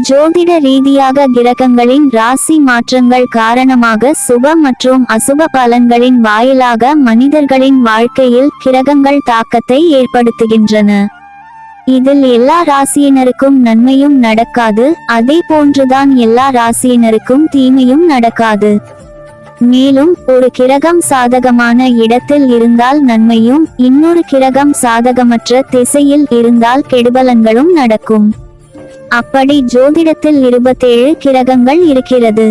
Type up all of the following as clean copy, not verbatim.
ஜோதிட ரீதியாக கிரகங்களின் ராசி மாற்றங்கள் காரணமாக சுப மற்றும் அசுப பலன்களின் வாயிலாக மனிதர்களின் வாழ்க்கையில் கிரகங்கள் தாக்கத்தை ஏற்படுத்துகின்றன. இதில் எல்லா ராசியினருக்கும் நன்மையும் நடக்காது, அதே போன்றுதான் எல்லா ராசியினருக்கும் தீமையும் நடக்காது. மேலும் ஒரு கிரகம் சாதகமான இடத்தில் இருந்தால் நன்மையும், இன்னொரு கிரகம் சாதகமற்ற திசையில் இருந்தால் கெடுபலன்களும் நடக்கும். அப்படி ஜோதிடத்தில் 27 கிரகங்கள் இருக்கிறது.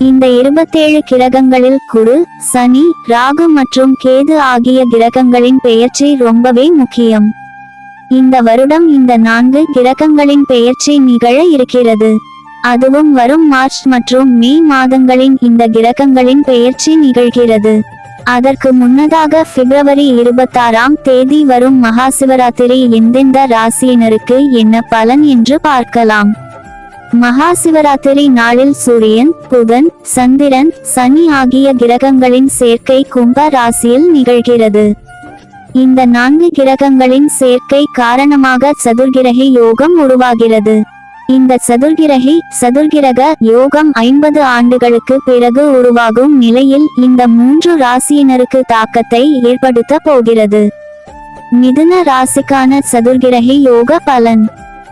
இந்த 27 கிரகங்களில் குரு, சனி, ராகு மற்றும் கேது ஆகிய கிரகங்களின் பெயர்ச்சி ரொம்பவே முக்கியம். இந்த வருடம் இந்த 4 கிரகங்களின் பெயர்ச்சி நிகழ இருக்கிறது. அதுவும் வரும் மார்ச் மற்றும் மே மாதங்களின் இந்த கிரகங்களின் பெயர்ச்சி நிகழ்கிறது. அதற்கு முன்னதாக பிப்ரவரி 26ஆம் தேதி வரும் மகாசிவராத்திரி எந்தெந்த ராசியினருக்கு என்ன பலன் என்று பார்க்கலாம். மகாசிவராத்திரி நாளில் சூரியன், புதன், சந்திரன், சனி ஆகிய கிரகங்களின் சேர்க்கை கும்ப ராசியில் நிகழ்கிறது. இந்த 4 கிரகங்களின் சேர்க்கை காரணமாக சதுர்கிரகி யோகம் உருவாகிறது. இந்த சதுர்கிரக யோகம் 50 ஆண்டுகளுக்கு பிறகு உருவாகும் நிலையில் இந்த 3 ராசியினருக்கு தாக்கத்தை ஏற்படுத்த போகிறது. மிதுன ராசிக்கான சதுர்கிரகி யோக பலன்.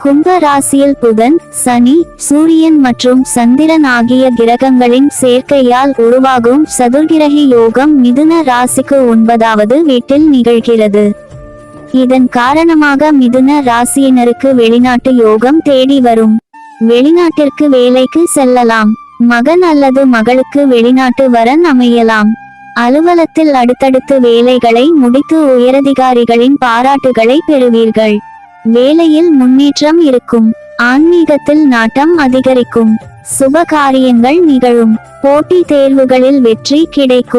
கும்ப ராசியில் புதன், சனி, சூரியன் மற்றும் சந்திரன் ஆகிய கிரகங்களின் சேர்க்கையால் உருவாகும் சதுர்கிரகி யோகம் மிதுன ராசிக்கு 9வது வீட்டில் நிகழ்கிறது. இதன் காரணமாக மிதுன ராசியினருக்கு வெளிநாட்டு யோகம் தேடி வரும். வெளிநாட்டிற்கு வேலைக்கு செல்லலாம். மகன் அல்லது மகளுக்கு வெளிநாட்டு வரன் அமையலாம். அலுவலகத்தில் அடுத்தடுத்து வேலைகளை முடித்து உயரதிகாரிகளின் பாராட்டுகளை பெறுவீர்கள். வேலையில் முன்னேற்றம் இருக்கும். ஆன்மீகத்தில் நாட்டம் அதிகரிக்கும். சுப காரியங்கள் நிகழும். போட்டி தேர்வுகளில் வெற்றி கிடைக்கும்.